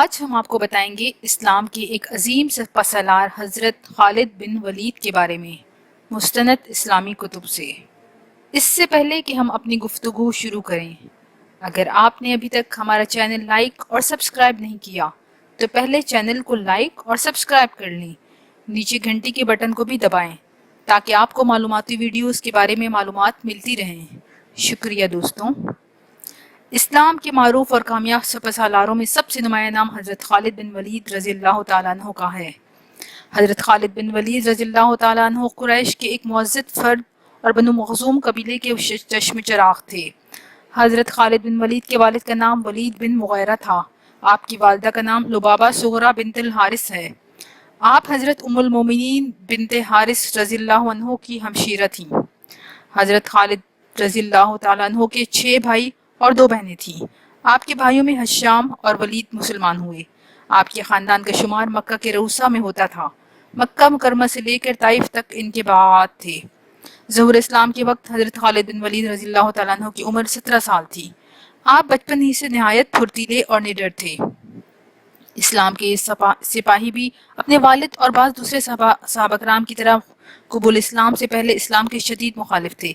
آج ہم آپ کو بتائیں گے اسلام کے ایک عظیم سپاسالار حضرت خالد بن ولید کے بارے میں مستند اسلامی کتب سے۔ اس سے پہلے کہ ہم اپنی گفتگو شروع کریں، اگر آپ نے ابھی تک ہمارا چینل لائک اور سبسکرائب نہیں کیا تو پہلے چینل کو لائک اور سبسکرائب کر لیں، نیچے گھنٹی کے بٹن کو بھی دبائیں تاکہ آپ کو معلوماتی ویڈیوز کے بارے میں معلومات ملتی رہیں۔ شکریہ دوستوں۔ اسلام کے معروف اور کامیاب سپاسالاروں میں سب سے نمایاں نام حضرت خالد بن ولید رضی اللہ تعالیٰ عنہ کا ہے۔ حضرت خالد بن ولید رضی اللہ تعالیٰ عنہ قریش کے ایک معزز فرد اور بنو مخزوم قبیلے کے چشم چراغ تھے۔ حضرت خالد بن ولید کے والد کا نام ولید بن مغیرہ تھا۔ آپ کی والدہ کا نام لبابہ صغرا بنت الحارث ہے۔ آپ حضرت ام المومنین بنت حارث رضی اللہ عنہ کی ہمشیرہ تھیں۔ حضرت خالد رضی اللہ تعالیٰ عنہ کے 6 بھائی اور 2 بہنیں تھیں۔ آپ کے بھائیوں میں حشام اور ولید مسلمان ہوئے۔ آپ کے خاندان کا شمار مکہ کے روسا میں ہوتا تھا۔ مکہ مکرمہ سے لے کر طائف تک ان کے باغات تھے۔ ظہور اسلام کے وقت حضرت خالد بن ولید رضی اللہ تعالیٰ عنہ کی عمر 17 سال تھی۔ آپ بچپن ہی سے نہایت پھرتیلے اور نڈر تھے۔ اسلام کے سپاہی بھی اپنے والد اور بعض دوسرے صحابہ کرام کی طرح قبول اسلام سے پہلے اسلام کے شدید مخالف تھے۔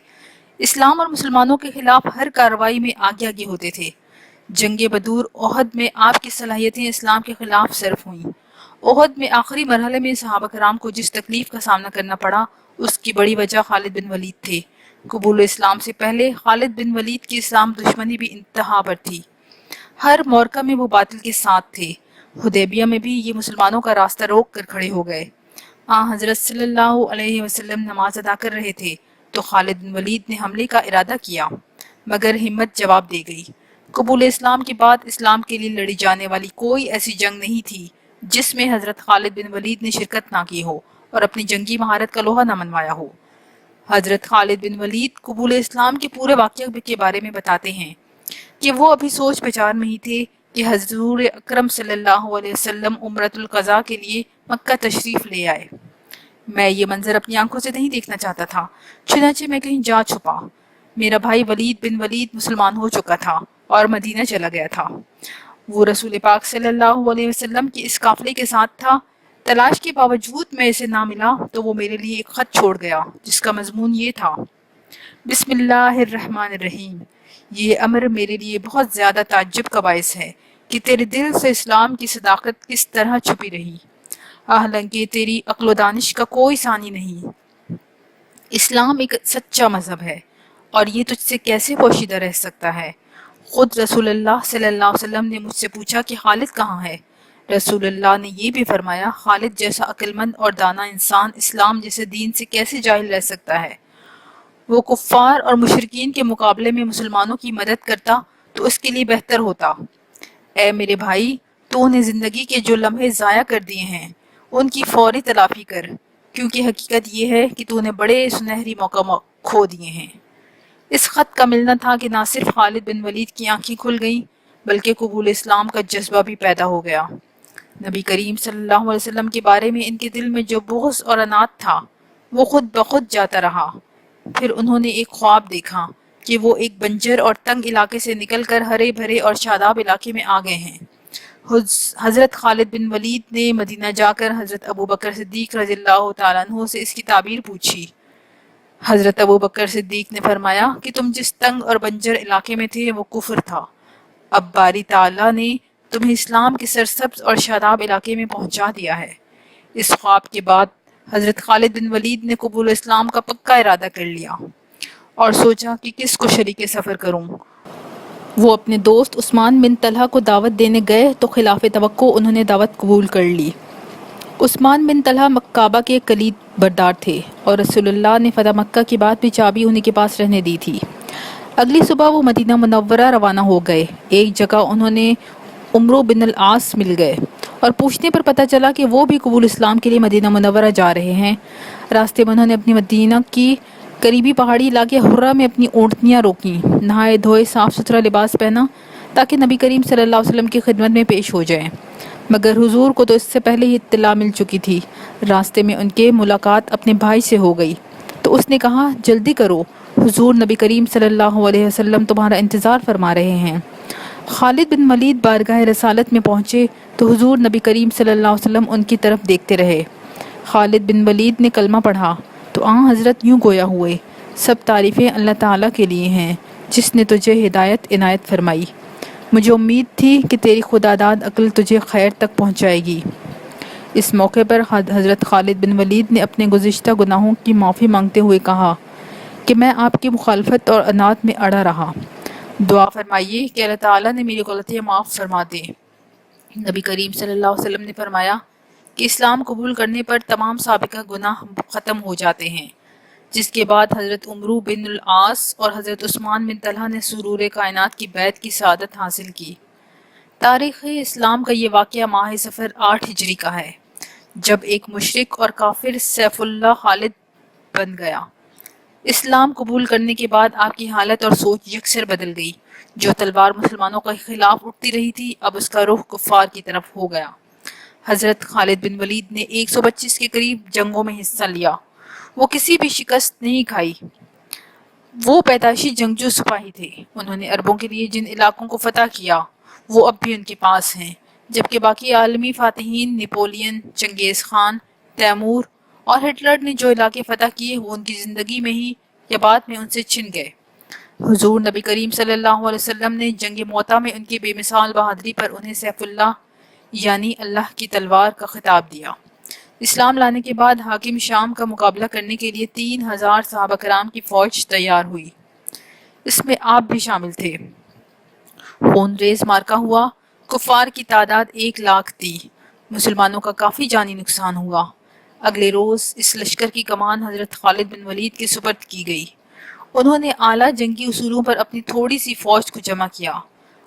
اسلام اور مسلمانوں کے خلاف ہر کارروائی میں آگے آگے ہوتے تھے۔ جنگ بدور احد میں آپ کی صلاحیتیں اسلام کے خلاف صرف ہوئیں۔ احد میں آخری مرحلے میں صحابہ کرام کو جس تکلیف کا سامنا کرنا پڑا اس کی بڑی وجہ خالد بن ولید تھے۔ قبول اسلام سے پہلے خالد بن ولید کی اسلام دشمنی بھی انتہا پر تھی۔ ہر مورکہ میں وہ باطل کے ساتھ تھے۔ حدیبیہ میں بھی یہ مسلمانوں کا راستہ روک کر کھڑے ہو گئے۔ حضرت صلی اللہ علیہ وسلم نماز ادا کر رہے تھے تو خالد بن ولید نے حملے کا ارادہ کیا، مگر ہمت جواب دے گئی۔ قبول اسلام کے بعد اسلام کے لیے لڑی جانے والی کوئی ایسی جنگ نہیں تھی جس میں حضرت خالد بن ولید نے شرکت نہ کی ہو اور اپنی جنگی مہارت کا لوہا نہ منوایا ہو۔ حضرت خالد بن ولید قبول اسلام کے پورے واقعہ کے بارے میں بتاتے ہیں کہ وہ ابھی سوچ بچار میں ہی تھے کہ حضور اکرم صلی اللہ علیہ وسلم عمرۃ القضاء کے لیے مکہ تشریف لے آئے۔ میں یہ منظر اپنی آنکھوں سے نہیں دیکھنا چاہتا تھا، چنانچہ میں کہیں جا چھپا۔ میرا بھائی ولید بن ولید مسلمان ہو چکا تھا اور مدینہ چلا گیا تھا۔ وہ رسول پاک صلی اللہ علیہ وسلم کی اس قافلے کے ساتھ تھا۔ تلاش کے باوجود میں اسے نہ ملا تو وہ میرے لیے ایک خط چھوڑ گیا جس کا مضمون یہ تھا: بسم اللہ الرحمن الرحیم۔ یہ امر میرے لیے بہت زیادہ تعجب کا باعث ہے کہ تیرے دل سے اسلام کی صداقت کس طرح چھپی رہی، حالانکہ تیری عقل و دانش کا کوئی ثانی نہیں۔ اسلام ایک سچا مذہب ہے اور یہ تجھ سے کیسے پوشیدہ رہ سکتا ہے؟ خود رسول اللہ صلی اللہ علیہ وسلم نے مجھ سے پوچھا کہ خالد کہاں ہے؟ رسول اللہ نے یہ بھی فرمایا، خالد جیسا عقلمند اور دانا انسان اسلام جیسے دین سے کیسے جاہل رہ سکتا ہے؟ وہ کفار اور مشرکین کے مقابلے میں مسلمانوں کی مدد کرتا تو اس کے لیے بہتر ہوتا۔ اے میرے بھائی، تو نے زندگی کے جو لمحے ضائع کر دیے ہیں ان کی فوری تلافی کر، کیونکہ حقیقت یہ ہے کہ تو نے بڑے سنہری موقع کھو دیے ہیں۔ اس خط کا ملنا تھا کہ نہ صرف خالد بن ولید کی آنکھیں کھل گئیں بلکہ قبول اسلام کا جذبہ بھی پیدا ہو گیا۔ نبی کریم صلی اللہ علیہ وسلم کے بارے میں ان کے دل میں جو بغض اور عناد تھا وہ خود بخود جاتا رہا۔ پھر انہوں نے ایک خواب دیکھا کہ وہ ایک بنجر اور تنگ علاقے سے نکل کر ہرے بھرے اور شاداب علاقے میں آ گئے ہیں۔ حضرت خالد بن ولید نے مدینہ جا کر حضرت ابو بکر صدیق رضی اللہ تعالیٰ عنہ سے اس کی تعبیر پوچھی۔ حضرت ابو بکر صدیق نے فرمایا کہ تم جس تنگ اور بنجر علاقے میں تھے وہ کفر تھا، اب باری تعالیٰ نے تمہیں اسلام کے سرسبز اور شاداب علاقے میں پہنچا دیا ہے۔ اس خواب کے بعد حضرت خالد بن ولید نے قبول اسلام کا پکا ارادہ کر لیا اور سوچا کہ کس کو شریک سفر کروں۔ وہ اپنے دوست عثمان بن طلحہ کو دعوت دینے گئے تو خلاف توقع انہوں نے دعوت قبول کر لی۔ عثمان بن طلحہ کعبہ کے کلید بردار تھے اور رسول اللہ نے فتح مکہ کی بات بھی چابی انہی کے پاس رہنے دی تھی۔ اگلی صبح وہ مدینہ منورہ روانہ ہو گئے۔ ایک جگہ انہوں نے عمرو بن العاص مل گئے اور پوچھنے پر پتہ چلا کہ وہ بھی قبول اسلام کے لیے مدینہ منورہ جا رہے ہیں۔ راستے میں انہوں نے اپنی مدینہ کی قریبی پہاڑی علاقے حرہ میں اپنی اونٹنیاں روکیں، نہائے دھوئے صاف ستھرا لباس پہنا تاکہ نبی کریم صلی اللہ علیہ وسلم کی خدمت میں پیش ہو جائیں، مگر حضور کو تو اس سے پہلے ہی اطلاع مل چکی تھی۔ راستے میں ان کے ملاقات اپنے بھائی سے ہو گئی تو اس نے کہا، جلدی کرو، حضور نبی کریم صلی اللہ علیہ وسلم تمہارا انتظار فرما رہے ہیں۔ خالد بن ولید بارگاہ رسالت میں پہنچے تو حضور نبی کریم صلی اللہ علیہ وسلم ان کی طرف دیکھتے رہے۔ خالد بن ولید نے کلمہ پڑھا تو آن حضرت یوں گویا ہوئے، سب تعریفیں اللہ تعالیٰ کے لیے ہیں جس نے تجھے ہدایت عنایت فرمائی۔ مجھے امید تھی کہ تیری خداداد عقل تجھے خیر تک پہنچائے گی۔ اس موقع پر حضرت خالد بن ولید نے اپنے گزشتہ گناہوں کی معافی مانگتے ہوئے کہا کہ میں آپ کی مخالفت اور عناد میں اڑا رہا، دعا فرمائیے کہ اللہ تعالیٰ نے میری غلطیاں معاف فرما دے۔ نبی کریم صلی اللہ علیہ وسلم نے فرمایا کہ اسلام قبول کرنے پر تمام سابقہ گناہ ختم ہو جاتے ہیں، جس کے بعد حضرت عمرو بن العاص اور حضرت عثمان بن طلحہ نے سرور کائنات کی بیعت کی سعادت حاصل کی۔ تاریخ اسلام کا یہ واقعہ ماہ صفر 8 ہجری کا ہے، جب ایک مشرک اور کافر سیف اللہ خالد بن گیا۔ اسلام قبول کرنے کے بعد آپ کی حالت اور سوچ یکسر بدل گئی۔ جو تلوار مسلمانوں کے خلاف اٹھتی رہی تھی، اب اس کا رخ کفار کی طرف ہو گیا۔ حضرت خالد بن ولید نے 125 کے قریب جنگوں میں حصہ لیا، وہ کسی بھی شکست نہیں کھائی۔ وہ پیدائشی جنگجو سپاہی تھے۔ انہوں نے عربوں کے لیے جن علاقوں کو فتح کیا وہ اب بھی ان کے پاس ہیں، جبکہ باقی عالمی فاتحین نپولین، چنگیز خان، تیمور اور ہٹلر نے جو علاقے فتح کیے وہ ان کی زندگی میں ہی یا بعد میں ان سے چھن گئے۔ حضور نبی کریم صلی اللہ علیہ وسلم نے جنگ موطا میں ان کی بے مثال بہادری پر انہیں سیف اللہ یعنی اللہ کی تلوار کا خطاب دیا۔ اسلام لانے کے بعد حاکم شام کا مقابلہ کرنے کے لیے 3000 صحابہ کرام کی فوج تیار ہوئی۔ اس میں آپ بھی شامل تھے۔ خون ریز مارکا ہوا، کفار کی تعداد 1,00,000 تھی۔ مسلمانوں کا کافی جانی نقصان ہوا۔ اگلے روز اس لشکر کی کمان حضرت خالد بن ولید کے سپرد کی گئی۔ انہوں نے اعلیٰ جنگی اصولوں پر اپنی تھوڑی سی فوج کو جمع کیا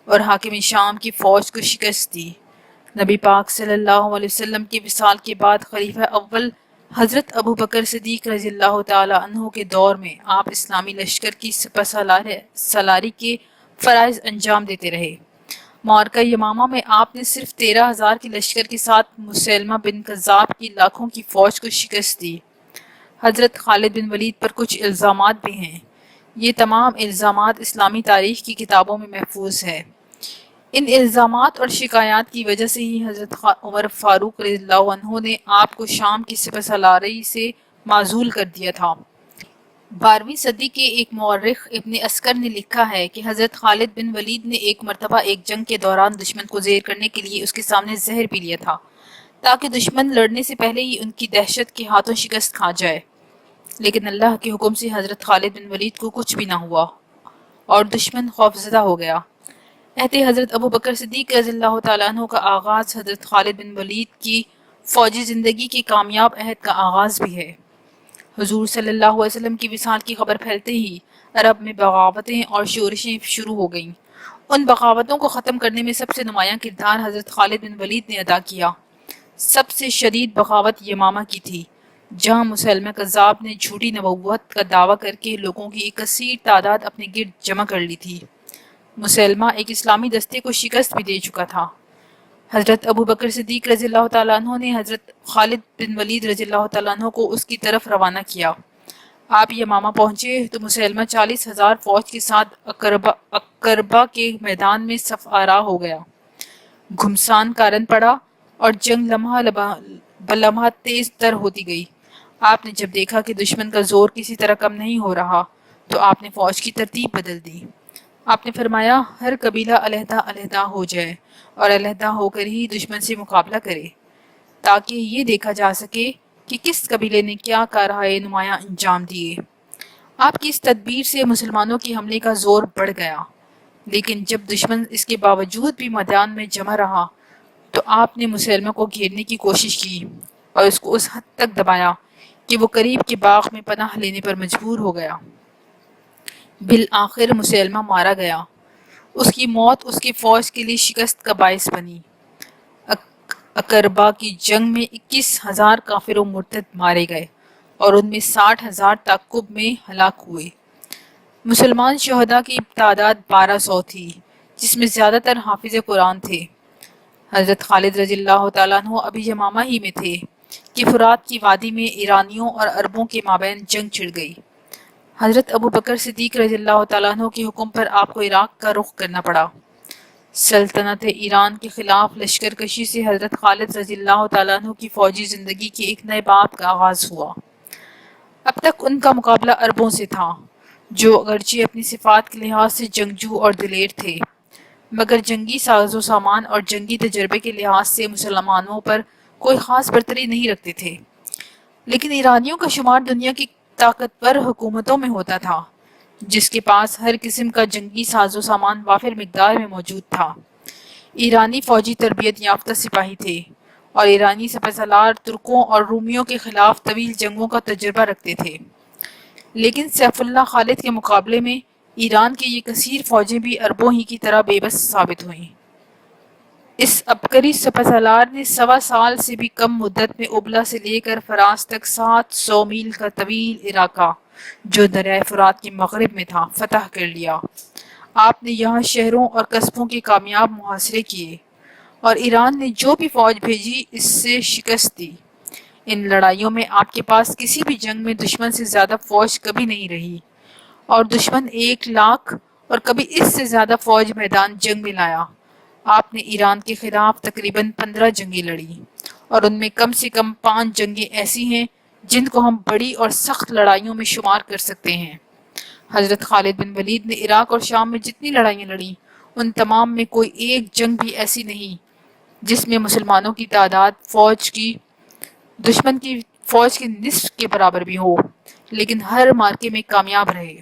اور حاکم شام کی فوج کو شکست دی۔ نبی پاک صلی اللہ علیہ وسلم کے وصال کے بعد خلیفہ اول حضرت ابو بکر صدیق رضی اللہ تعالی عنہ کے دور میں آپ اسلامی لشکر کی سپہ سالاری کے فرائض انجام دیتے رہے۔ معرکہ یمامہ میں آپ نے صرف 13,000 کے لشکر کے ساتھ مسیلمہ بن کذاب کی لاکھوں کی فوج کو شکست دی۔ حضرت خالد بن ولید پر کچھ الزامات بھی ہیں۔ یہ تمام الزامات اسلامی تاریخ کی کتابوں میں محفوظ ہے۔ ان الزامات اور شکایات کی وجہ سے ہی حضرت عمر فاروق رضی اللہ عنہ نے آپ کو شام کی سپہ سالاری سے معزول کر دیا تھا۔ 12ویں صدی کے ایک مورخ ابن عسکر نے لکھا ہے کہ حضرت خالد بن ولید نے ایک مرتبہ ایک جنگ کے دوران دشمن کو زیر کرنے کے لیے اس کے سامنے زہر پی لیا تھا تاکہ دشمن لڑنے سے پہلے ہی ان کی دہشت کے ہاتھوں شکست کھا جائے، لیکن اللہ کے حکم سے حضرت خالد بن ولید کو کچھ بھی نہ ہوا اور دشمن خوفزدہ ہو گیا۔ عہد حضرت ابو بکر صدیق رضی اللہ تعالیٰ عنہ کا آغاز حضرت خالد بن ولید کی فوجی زندگی کے کامیاب عہد کا آغاز بھی ہے۔ حضور صلی اللہ علیہ وسلم کی وصال کی خبر پھیلتے ہی عرب میں بغاوتیں اور شورشیں شروع ہو گئیں۔ ان بغاوتوں کو ختم کرنے میں سب سے نمایاں کردار حضرت خالد بن ولید نے ادا کیا۔ سب سے شدید بغاوت یمامہ کی تھی، جہاں مسیلمہ کذاب نے جھوٹی نبوت کا دعویٰ کر کے لوگوں کی ایک کثیر تعداد اپنے گرد جمع کر لی تھی۔ مسیلمہ ایک اسلامی دستے کو شکست بھی دے چکا تھا۔ حضرت ابو بکر صدیق رضی اللہ تعالیٰ عنہ نے حضرت خالد بن ولید رضی اللہ تعالیٰ عنہ کو اس کی طرف روانہ کیا۔ آپ یمامہ پہنچے تو مسیلمہ 40,000 فوج کے ساتھ اقربہ کے میدان میں صف آرا ہو گیا۔ گھمسان کارن پڑا اور جنگ لمحہ بلمحہ تیز تر ہوتی گئی۔ آپ نے جب دیکھا کہ دشمن کا زور کسی طرح کم نہیں ہو رہا تو آپ نے فوج کی ترتیب بدل دی۔ آپ نے فرمایا ہر قبیلہ علیحدہ علیحدہ ہو جائے اور علیحدہ ہو کر ہی دشمن سے مقابلہ کرے، تاکہ یہ دیکھا جا سکے کہ کس قبیلے نے کیا کارہائے نمایاں انجام دیے۔ آپ کی اس تدبیر سے مسلمانوں کی حملے کا زور بڑھ گیا، لیکن جب دشمن اس کے باوجود بھی میدان میں جمع رہا تو آپ نے مسلمہ کو گھیرنے کی کوشش کی اور اس کو اس حد تک دبایا کہ وہ قریب کے باغ میں پناہ لینے پر مجبور ہو گیا۔ بالآخر مسلمہ مارا گیا۔ اس کی موت اس کی فوج کے لیے شکست کا باعث بنی۔ اقربہ کی جنگ میں 21,000 کافر و مرتد مارے گئے اور ان میں 60,000 تعقب میں ہلاک ہوئے۔ مسلمان شہداء کی تعداد 1200 تھی، جس میں زیادہ تر حافظ قرآن تھے۔ حضرت خالد رضی اللہ تعالیٰ عنہ ابھی یمامہ ہی میں تھے کہ فرات کی وادی میں ایرانیوں اور عربوں کے مابین جنگ چھڑ گئی۔ حضرت ابو بکر صدیق رضی اللہ تعالیٰ عنہ کے حکم پر آپ کو عراق کا رخ کرنا پڑا۔ سلطنت ایران کے خلاف لشکر کشی سے حضرت خالد رضی اللہ تعالیٰ عنہ کی فوجی زندگی کے ایک نئے باب کا آغاز ہوا۔ اب تک ان کا مقابلہ عربوں سے تھا، جو اگرچہ اپنی صفات کے لحاظ سے جنگجو اور دلیر تھے، مگر جنگی ساز و سامان اور جنگی تجربے کے لحاظ سے مسلمانوں پر کوئی خاص برتری نہیں رکھتے تھے۔ لیکن ایرانیوں کا شمار دنیا کی طاقتور حکومتوں میں ہوتا تھا، جس کے پاس ہر قسم کا جنگی ساز و سامان وافر مقدار میں موجود تھا۔ ایرانی فوجی تربیت یافتہ سپاہی تھے اور ایرانی سپہ سالار ترکوں اور رومیوں کے خلاف طویل جنگوں کا تجربہ رکھتے تھے۔ لیکن سیف اللہ خالد کے مقابلے میں ایران کی یہ کثیر فوجیں بھی عربوں ہی کی طرح بے بس ثابت ہوئیں۔ اس عبقری سپہ سالار نے 1.25 سال سے بھی کم مدت میں ابلا سے لے کر فراس تک 700 میل کا طویل علاقہ، جو دریائے فرات کے مغرب میں تھا، فتح کر لیا۔ آپ نے یہاں شہروں اور قصبوں کے کامیاب محاصرے کیے اور ایران نے جو بھی فوج بھیجی اس سے شکست دی۔ ان لڑائیوں میں آپ کے پاس کسی بھی جنگ میں دشمن سے زیادہ فوج کبھی نہیں رہی، اور دشمن 1 لاکھ اور کبھی اس سے زیادہ فوج میدان جنگ میں لایا۔ آپ نے ایران کے خلاف تقریباً 15 جنگیں لڑی، اور ان میں کم سے کم 5 جنگیں ایسی ہیں جن کو ہم بڑی اور سخت لڑائیوں میں شمار کر سکتے ہیں۔ حضرت خالد بن ولید نے عراق اور شام میں جتنی لڑائیاں لڑیں، ان تمام میں کوئی ایک جنگ بھی ایسی نہیں جس میں مسلمانوں کی تعداد دشمن کی فوج کے نصف کے برابر بھی ہو، لیکن ہر مارکے میں کامیاب رہے۔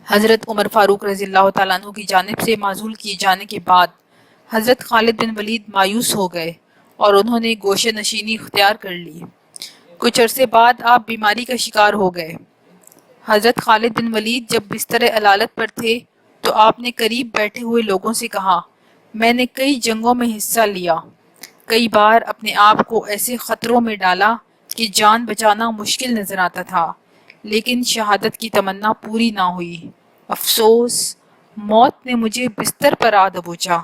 حضرت عمر فاروق رضی اللہ تعالیٰ عنہ کی جانب سے معزول کیے جانے کے بعد حضرت خالد بن ولید مایوس ہو گئے اور انہوں نے گوشہ نشینی اختیار کر لی۔ کچھ عرصے بعد آپ بیماری کا شکار ہو گئے۔ حضرت خالد بن ولید جب بستر علالت پر تھے تو آپ نے قریب بیٹھے ہوئے لوگوں سے کہا، میں نے کئی جنگوں میں حصہ لیا، کئی بار اپنے آپ کو ایسے خطروں میں ڈالا کہ جان بچانا مشکل نظر آتا تھا، لیکن شہادت کی تمنا پوری نہ ہوئی۔ افسوس، موت نے مجھے بستر پر آ دبوچا،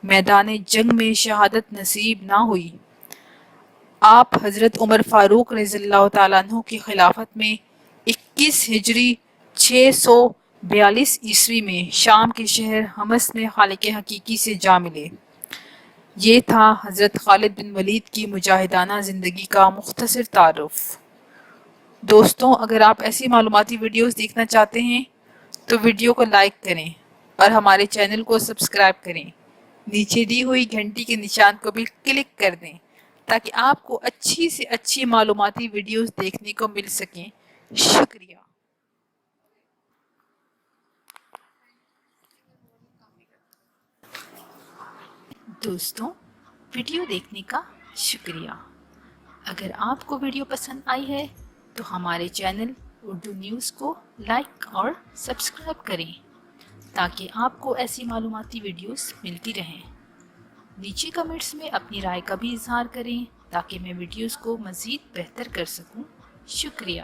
میدان جنگ میں شہادت نصیب نہ ہوئی۔ آپ حضرت عمر فاروق رضی اللہ تعالیٰ عنہ کی خلافت میں 21 ہجری 642 عیسوی میں شام کے شہر حمص میں خالق حقیقی سے جا ملے۔ یہ تھا حضرت خالد بن ولید کی مجاہدانہ زندگی کا مختصر تعارف۔ دوستوں، اگر آپ ایسی معلوماتی ویڈیوز دیکھنا چاہتے ہیں تو ویڈیو کو لائک کریں اور ہمارے چینل کو سبسکرائب کریں۔ نیچے دی ہوئی گھنٹی کے نشان کو بھی کلک کر دیں تاکہ آپ کو اچھی سے اچھی معلوماتی ویڈیوز دیکھنے کو مل سکیں۔ شکریہ۔ دوستوں، ویڈیو دیکھنے کا شکریہ۔ اگر آپ کو ویڈیو پسند آئی ہے تو ہمارے چینل اردو نیوز کو لائک اور سبسکرائب کریں تاکہ آپ کو ایسی معلوماتی ویڈیوز ملتی رہیں۔ نیچے کمنٹس میں اپنی رائے کا بھی اظہار کریں تاکہ میں ویڈیوز کو مزید بہتر کر سکوں۔ شکریہ۔